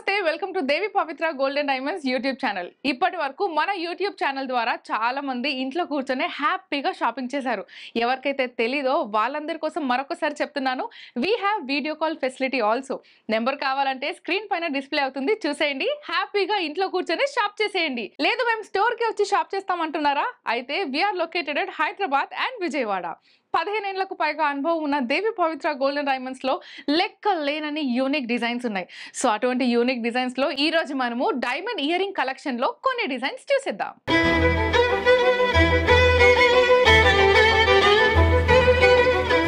నమస్తే welcome to Devi Pavitra golden diamonds YouTube channel. ఇప్పటి వరకు మన యూట్యూబ్ ఛానల్ ద్వారా చాలా మంది ఇంట్లో కూర్చొని హ్యాపీగా షాపింగ్ చేశారు. ఎవరికైతే తెలీదో వాళ్ళందరి కోసం మరొకసారి చెప్తున్నాను, we have video call facility also. Number కావాలంటే స్క్రీన్ పైన డిస్ప్లే అవుతుంది, చూసేయండి. హ్యాపీగా ఇంట్లో కూర్చొని షాప్ చేసేయండి. లేదు మేము స్టోర్ కి వచ్చి షాప్ చేస్తామంటున్నారా? అయితే we're located at Hyderabad and Vijayawada. 15 ఏళ్లకు పైగా అనుభవం ఉన్న దేవి పవిత్ర గోల్డెన్ డైమండ్స్ లో లెక్క లేనని యూనిక్ డిజైన్స్ ఉన్నాయి. సో అటువంటి యూనిక్ డిజైన్స్ లో ఈ రోజు మనము డైమండ్ ఇయర్ రింగ్ కలెక్షన్ లో కొన్ని డిజైన్స్ చూసేద్దాం.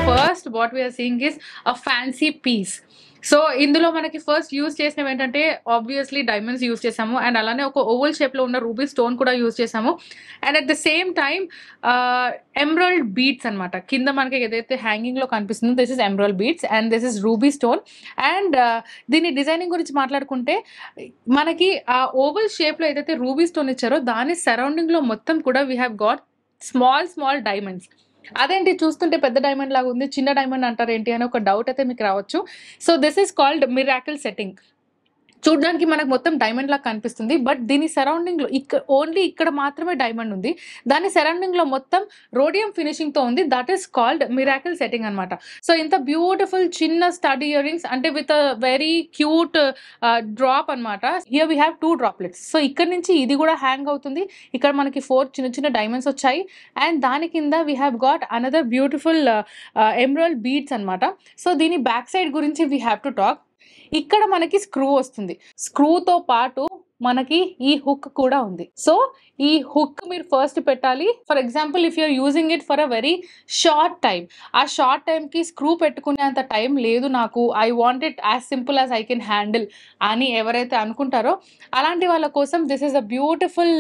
First what we're seeing is a fancy piece. So ఇందులో మనకి ఫస్ట్ యూజ్ చేసినవి ఏంటంటే ఆబ్వియస్లీ డైమండ్స్ యూజ్ చేసాము, అండ్ అలానే ఒక ఓవల్ షేప్లో ఉన్న రూబీ స్టోన్ కూడా యూజ్ చేసాము. And at the same time emerald beads అనమాట. కింద మనకి ఏదైతే హ్యాంగింగ్లో కనిపిస్తుందో this is emerald beads and this is ruby stone. And దీని డిజైనింగ్ గురించి మాట్లాడుకుంటే మనకి ఆ ఓవల్ షేప్లో ఏదైతే రూబీ స్టోన్ ఇచ్చారో దాని సరౌండింగ్లో మొత్తం కూడా we have got small diamonds. అదేంటి చూస్తుంటే పెద్ద డైమండ్ లాగా ఉంది, చిన్న డైమండ్ అంటారు ఏంటి అని ఒక డౌట్ అయితే మీకు రావచ్చు. So this is called miracle setting. చూడడానికి మనకు మొత్తం డైమండ్ లాగా కనిపిస్తుంది, బట్ దీని సరౌండింగ్లో ఇక్కడ మాత్రమే డైమండ్ ఉంది. దాని సరౌండింగ్లో మొత్తం రోడియం ఫినిషింగ్తో ఉంది. That is called miracle setting అనమాట. సో ఇంత బ్యూటిఫుల్ చిన్న స్టడ్ ఇయర్ రింగ్స్ అంటే with a very cute drop అనమాట. Here we have 2 droplets. So ఇక్కడ నుంచి ఇది కూడా హ్యాంగ్ అవుతుంది. ఇక్కడ మనకి 4 చిన్న డైమండ్స్ వచ్చాయి. అండ్ దాని కింద we have got another beautiful emerald beads అనమాట. సో దీని బ్యాక్ సైడ్ గురించి వీ హ్యావ్ టు టాక్. ఇక్కడ మనకి స్క్రూ వస్తుంది. స్క్రూతో పాటు మనకి ఈ హుక్ కూడా ఉంది. సో ఈ హుక్ మీరు ఫస్ట్ పెట్టాలి. For example if you're using it for a very short time, ఆ షార్ట్ టైంకి స్క్రూ పెట్టుకునే అంత టైం లేదు నాకు, I want it as simple as I can handle అని ఎవరైతే అనుకుంటారో అలాంటి వాళ్ళ కోసం this is a beautiful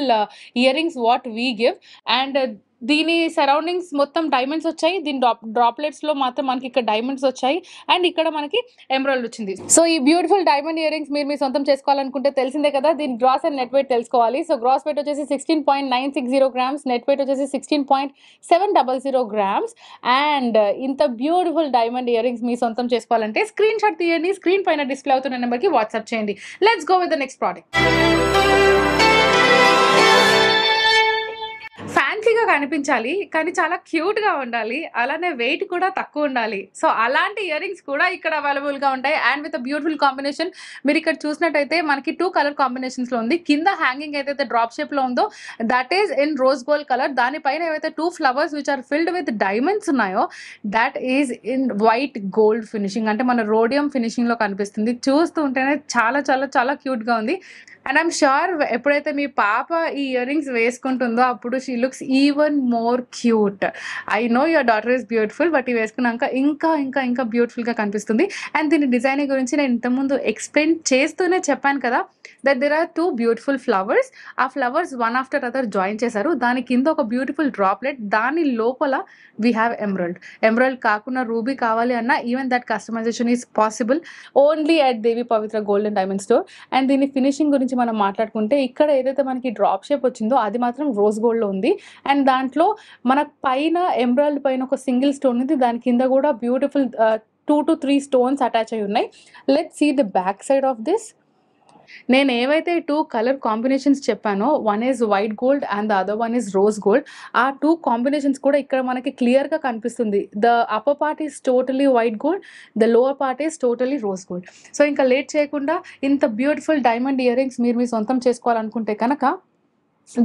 earrings what we give. And దీని సరౌండింగ్స్ మొత్తం డైమండ్స్ వచ్చాయి. దీని డ్రాప్లెట్స్ లో మాత్రం మనకి ఇక్కడ డైమండ్స్ వచ్చాయి అండ్ ఇక్కడ మనకి ఎమరల్డ్ వచ్చింది. సో ఈ బ్యూటిఫుల్ డైమండ్ ఇయర్ రింగ్స్ మీరు మీ సొంతం చేసుకోవాలనుకుంటే తెలిసిందే కదా, దీని గ్రాస్ అండ్ నెట్ వెయిట్ తెలుసుకోవాలి. సో గ్రాస్ వెయిట్ వచ్చేసి 16.960 గ్రామ్స్, నెట్ వెయిట్ వచ్చేసి 16.700 గ్రామ్స్. అండ్ ఇంత బ్యూటిఫుల్ డైమండ్ ఇయర్ రింగ్స్ మీ సొంతం చేసుకోవాలంటే స్క్రీన్ షాట్ తీయండి, స్క్రీన్ పైన డిస్ప్లే అవుతున్న నెంబర్కి వాట్సాప్ చేయండి. Let's go with the next product. ఫ్యాన్సీగా కనిపించాలి కానీ చాలా క్యూట్గా ఉండాలి, అలానే వెయిట్ కూడా తక్కువ ఉండాలి. సో అలాంటి ఇయర్ రింగ్స్ కూడా ఇక్కడ అవైలబుల్గా ఉంటాయి. And with beautiful combination. మీరు ఇక్కడ చూసినట్టయితే మనకి 2 కలర్ కాంబినేషన్స్లో ఉంది. కింద హ్యాంగింగ్ ఏదైతే డ్రాప్ షేప్లో ఉందో that is in rose gold colour. దానిపైన ఏవైతే 2 flowers which are filled with diamonds ఉన్నాయో that is in white gold finishing, అంటే మన రోడియం ఫినిషింగ్లో కనిపిస్తుంది. చూస్తూ ఉంటేనే చాలా చాలా చాలా క్యూట్గా ఉంది. అండ్ ఐమ్ షూర్ ఎప్పుడైతే మీ పాప ఈ ఇయర్ రింగ్స్ వేసుకుంటుందో అప్పుడు she looks even more cute. I know your daughter is beautiful, but ఇవి వేసుకున్నాక ఇంకా ఇంకా ఇంకా బ్యూటిఫుల్గా కనిపిస్తుంది. అండ్ దీని డిజైనింగ్ గురించి నేను ఇంతకుముందు ఎక్స్ప్లెయిన్ చేస్తూనే చెప్పాను కదా that there are 2 beautiful flowers. ఆ flowers one after other join చేశారు. దాని కింద ఒక బ్యూటిఫుల్ డ్రాప్లెట్, దాని లోపల వీ హ్యావ్ ఎమరల్డ్ కాకుండా రూబీ కావాలి అన్న even that customization is possible only at Devi Pavitra golden diamond store. And దీని ఫినిషింగ్ గురించి మనం మాట్లాడుకుంటే ఇక్కడ ఏదైతే మనకి డ్రాప్ షేప్ వచ్చిందో అది మాత్రం రోజ్ గోల్డ్లో ఉంది. అండ్ దాంట్లో మన పైన ఎమరల్డ్ పైన ఒక సింగిల్ స్టోన్ ఉంది, దాని కింద కూడా బ్యూటిఫుల్ 2 to 3 స్టోన్స్ అటాచ్ అయి ఉన్నాయి. Let's see the back side of this. నేను ఏవైతే 2 కలర్ కాంబినేషన్స్ చెప్పానో one is white gold and the other one is rose gold. ఆ 2 కాంబినేషన్స్ కూడా ఇక్కడ మనకి క్లియర్గా కనిపిస్తుంది. The upper part is totally white gold, the lower part is totally rose gold. So ఇంకా లేట్ చేయకుండా ఇంత బ్యూటిఫుల్ డైమండ్ ఇయర్ రింగ్స్ మీరు మీ సొంతం చేసుకోవాలనుకుంటే కనుక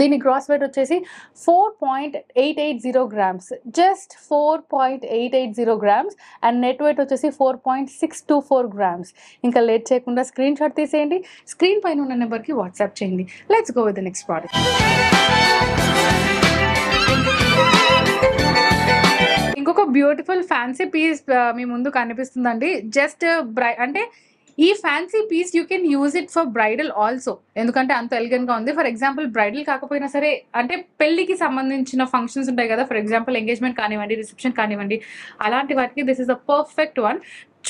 దీని గ్రాస్ వెయిట్ వచ్చేసి 4.880 grams, just 4.880 grams. And net weight వచ్చేసి 4.624 గ్రామ్స్. ఇంకా లేట్ చేయకుండా స్క్రీన్ షాట్ తీసేయండి, స్క్రీన్ పైన ఉన్న నెంబర్కి వాట్సాప్ చేయండి. Let's go with the next product. ఇంకొక బ్యూటిఫుల్ ఫ్యాన్సీ పీస్ మీ ముందు కనిపిస్తుందండి. జస్ట్ అంటే ఈ fancy piece you can use it for bridal also, ఎందుకంటే అంత ఎలిగెంట్గా ఉంది. ఫర్ ఎగ్జాంపుల్ బ్రైడల్ కాకపోయినా సరే అంటే పెళ్లికి సంబంధించిన ఫంక్షన్స్ ఉంటాయి కదా, ఫర్ ఎగ్జాంపుల్ ఎంగేజ్మెంట్ కానివ్వండి, రిసెప్షన్ కానివ్వండి, అలాంటి వాటికి this is a perfect one.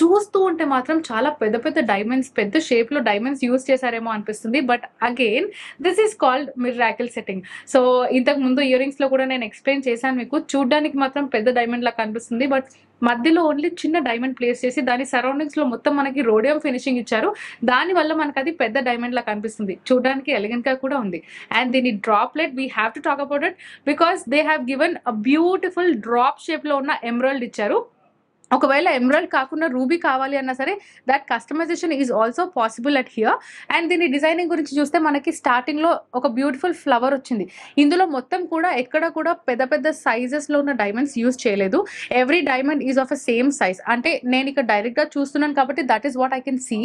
చూస్తూ ఉంటే మాత్రం చాలా పెద్ద పెద్ద డైమండ్స్, పెద్ద షేప్లో డైమండ్స్ యూజ్ చేశారేమో అనిపిస్తుంది. But again this is called miracle setting. So ఇంతకు ముందు ఇయర్ రింగ్స్లో కూడా నేను ఎక్స్ప్లెయిన్ చేశాను మీకు. చూడడానికి మాత్రం పెద్ద డైమండ్ లా కనిపిస్తుంది, బట్ మధ్యలో ఓన్లీ చిన్న డైమండ్ ప్లేస్ చేసి దాని సరౌండింగ్స్ లో మొత్తం మనకి రోడియం ఫినిషింగ్ ఇచ్చారు. దాని వల్ల మనకు అది పెద్ద డైమండ్ లా కనిపిస్తుంది, చూడడానికి ఎలిగెంట్ గా కూడా ఉంది. అండ్ దీని droplet we have to talk about it because they have given a beautiful drop shape లో ఉన్న ఎమరాల్డ్ ఇచ్చారు. ఒకవేళ ఎమరాల్డ్ కాకుండా రూబీ కావాలి అన్నా సరే that customization is also possible at here. And దీని డిజైనింగ్ గురించి చూస్తే మనకి స్టార్టింగ్ లో ఒక బ్యూటిఫుల్ ఫ్లవర్ వచ్చింది. ఇందులో మొత్తం కూడా ఎక్కడ కూడా పెద్ద పెద్ద సైజెస్ లో ఉన్న డైమండ్స్ యూజ్ చేయలేదు. Every diamond is of a same size. అంటే నేను ఇక్కడ డైరెక్ట్ గా చూస్తున్నాను కాబట్టి that is what I can see.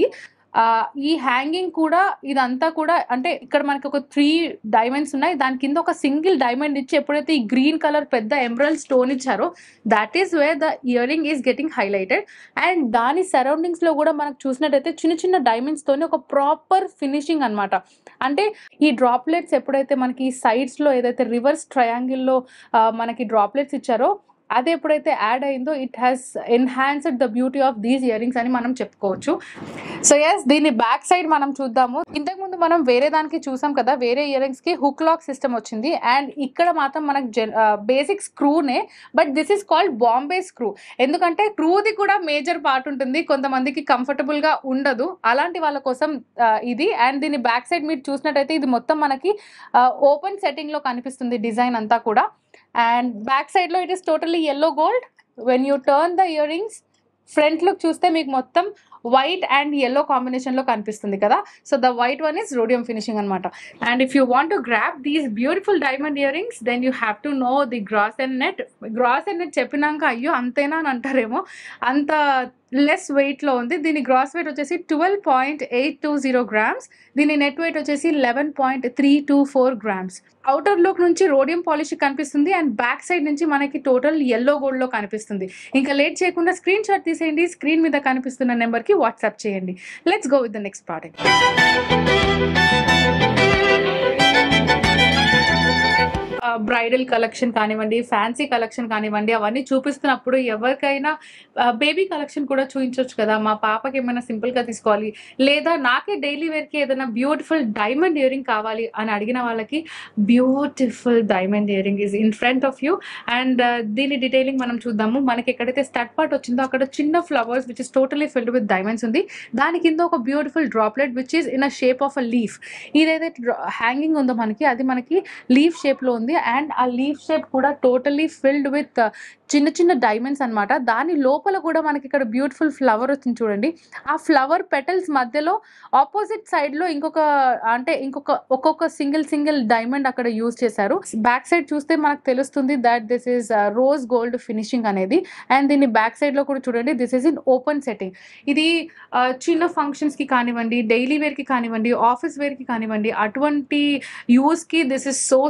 ఈ హ్యాంగింగ్ కూడా ఇదంతా కూడా అంటే ఇక్కడ మనకి ఒక 3 డైమండ్స్ ఉన్నాయి, దాని కింద ఒక సింగిల్ డైమండ్ ఇచ్చి ఎప్పుడైతే ఈ గ్రీన్ కలర్ పెద్ద ఎమరాల్డ్ స్టోన్ ఇచ్చారో that is where the ear ring is getting highlighted. And దాని సరౌండింగ్స్ లో కూడా మనకు చూసినట్టయితే చిన్న చిన్న డైమండ్స్ తోని ఒక ప్రాపర్ ఫినిషింగ్ అనమాట. అంటే ఈ డ్రాప్లెట్స్ ఎప్పుడైతే మనకి సైడ్స్ లో ఏదైతే రివర్స్ ట్రయాంగిల్ లో మనకి డ్రాప్లెట్స్ ఇచ్చారో అది ఎప్పుడైతే యాడ్ అయిందో it has enhanced the beauty of these ear rings అని మనం చెప్పుకోవచ్చు. సో ఎస్, దీని బ్యాక్ సైడ్ మనం చూద్దాము. ఇంతకు ముందు మనం వేరే దానికి చూసాం కదా, వేరే ఇయర్ రింగ్స్ కి హుక్ లాక్ సిస్టమ్ వచ్చింది. అండ్ ఇక్కడ మాత్రం మనకు బేసిక్ స్క్రూనే, but this is called Bombay screw. ఎందుకంటే స్క్రూది కూడా మేజర్ పార్ట్ ఉంటుంది, కొంతమందికి కంఫర్టబుల్ గా ఉండదు, అలాంటి వాళ్ళ కోసం ఇది. అండ్ దీని బ్యాక్ సైడ్ మీరు చూసినట్టయితే ఇది మొత్తం మనకి ఓపెన్ సెట్టింగ్ లో కనిపిస్తుంది డిజైన్ అంతా కూడా. అండ్ బ్యాక్ సైడ్ లో it is totally yellow gold. when you turn the earrings front look చూస్తే మీకు మొత్తం వైట్ అండ్ yellow కాంబినేషన్ లో కనిపిస్తుంది కదా. So the white one is rhodium finishing అనమాట. And if you want to grab these beautiful diamond ear rings then you have to know the gross and net. Gross and net చెప్పినాక అయ్యో అంతేనా అని అంటారేమో, అంత లెస్ వెయిట్ లో ఉంది. దీని గ్రాస్ వెయిట్ వచ్చేసి 12.820 గ్రామ్స్, దీని నెట్ వెయిట్ వచ్చేసి 11.324 గ్రామ్స్. అవుటర్ లుక్ నుంచి రోడియం పాలిష్ కనిపిస్తుంది అండ్ బ్యాక్ సైడ్ నుంచి మనకి టోటల్ yellow gold లో కనిపిస్తుంది. ఇంకా లేట్ చేయకుండా స్క్రీన్ షాట్ తీసేయండి, స్క్రీన్ మీద కనిపిస్తున్న నెంబర్ కి వాట్సాప్ చేయండి. Let's go with the next product. Bridal collection కానివ్వండి, ఫ్యాన్సీ కలెక్షన్ కానివ్వండి, అవన్నీ చూపిస్తున్నప్పుడు ఎవరికైనా బేబీ కలెక్షన్ కూడా చూపించవచ్చు కదా. మా పాపకి ఏమైనా సింపుల్ గా తీసుకోవాలి లేదా నాకే డైలీ వేర్ కి ఏదైనా బ్యూటిఫుల్ డైమండ్ ఇయర్ రింగ్ కావాలి అని అడిగిన వాళ్ళకి beautiful diamond ear ring is in front of you. And దీని డీటెయిలింగ్ మనం చూద్దాము. మనకి ఎక్కడైతే స్టడ్ పార్ట్ వచ్చిందో అక్కడ చిన్న flowers which is totally field with diamonds ఉంది. దాని కింద ఒక beautiful droplet which is in a shape of a leaf. ఇదైతే హ్యాంగింగ్ ఉందో అది మనకి లీఫ్ షేప్ లో ఉంది. అండ్ ఆ లీఫ్ షేప్ కూడా టోటలీ ఫిల్డ్ విత్ చిన్న చిన్న డైమండ్స్ అనమాట. దాని లోపల కూడా మనకి ఇక్కడ బ్యూటిఫుల్ ఫ్లవర్ వచ్చింది చూడండి. ఆ ఫ్లవర్ పెటల్స్ మధ్యలో ఆపోజిట్ సైడ్ లో ఒక్కొక్క సింగిల్ డైమండ్ అక్కడ యూజ్ చేశారు. బ్యాక్ సైడ్ చూస్తే మనకు తెలుస్తుంది that this is rose gold finishing అనేది. అండ్ దీన్ని బ్యాక్ సైడ్ లో కూడా చూడండి, this is in open setting. ఇది చిన్న ఫంక్షన్స్ కి కానివ్వండి, డైలీ వేర్ కి కానివ్వండి, ఆఫీస్ వేర్ కి కానివ్వండి, అటువంటి యూజ్ కి దిస్ ఇస్ సో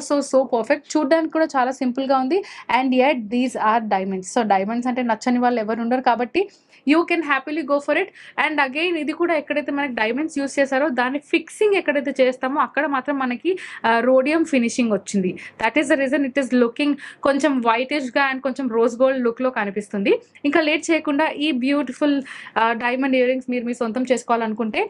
పర్ఫెక్ట్. చూడడానికి కూడా చాలా సింపుల్ గా ఉంది. And yet these are diamonds. So diamonds అంటే నచ్చని వాళ్ళు ఎవరు ఉండరు కాబట్టి you can happily go for it. And again ఇది కూడా ఎక్కడైతే మనకి డైమండ్స్ యూస్ చేశారో దాని ఫిక్సింగ్ ఎక్కడైతే చేస్తామో అక్కడ మాత్రం మనకి రోడియం ఫినిషింగ్ వచ్చింది. That is the reason it is looking కొంచెం వైటిష్ గా అండ్ కొంచెం రోజ్ గోల్డ్ లుక్ లో కనిపిస్తుంది. ఇంకా లేట్ చేయకుండా ఈ బ్యూటిఫుల్ డైమండ్ ఇయర్ రింగ్స్ మీరు మీ సొంతం చేసుకోవాలనుకుంటే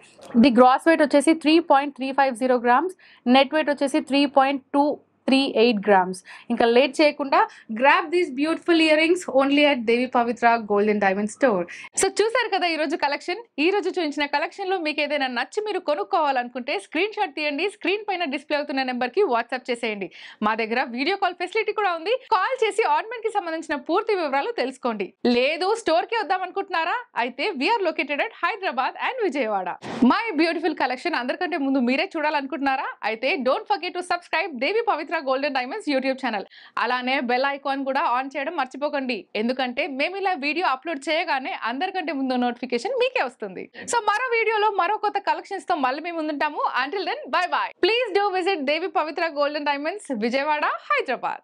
ది గ్రాస్ వెయిట్ వచ్చేసి 3.350 గ్రామ్స్, నెట్ వెయిట్ వచ్చేసి 3.238 grams. ఇంకా లేట్ చేయకుండా grab these beautiful ear rings only at Devi Pavitra gold and diamond store. So చూసారు కదా ఈ రోజు కలెక్షన్. ఈ రోజు చూపించిన కలెక్షన్ లో మీకు ఏదైనా నచ్చి మీరు కొనుక్కోవాలనుకుంటే స్క్రీన్ షాట్ తీయండి, స్క్రీన్ పైన డిస్ప్లే అవుతున్న నెంబర్ కి వాట్సాప్ చేసేయండి. మా దగ్గర వీడియో కాల్ ఫెసిలిటీ కూడా ఉంది. కాల్ చేసి ఆర్నమెంట్ కి సంబంధించిన పూర్తి వివరాలు తెలుసుకోండి. లేదు స్టోర్ కి వద్దాం అనుకుంటున్నారా? అయితే we're located at Hyderabad and Vijayawada. My beautiful collection అందరికంటే ముందు మీరే చూడాలనుకుంటున్నారా? అయితే don't forget to subscribe Devi Pavitra golden diamonds YouTube channel. అలానే బెల్ ఐకాన్ కూడా ఆన్ చేయడం మర్చిపోకండి, ఎందుకంటే మేము ఇలా వీడియో అప్లోడ్ చేయగానే అందరికంటే ముందు నోటిఫికేషన్ మీకే వస్తుంది. సో మరో వీడియోలో మరో కొత్త కలెక్షన్స్ తో మళ్ళీ మేము ముందుంటాము. Until then bye bye. Please do visit Devi Pavitra golden diamonds Vijayawada, Hyderabad.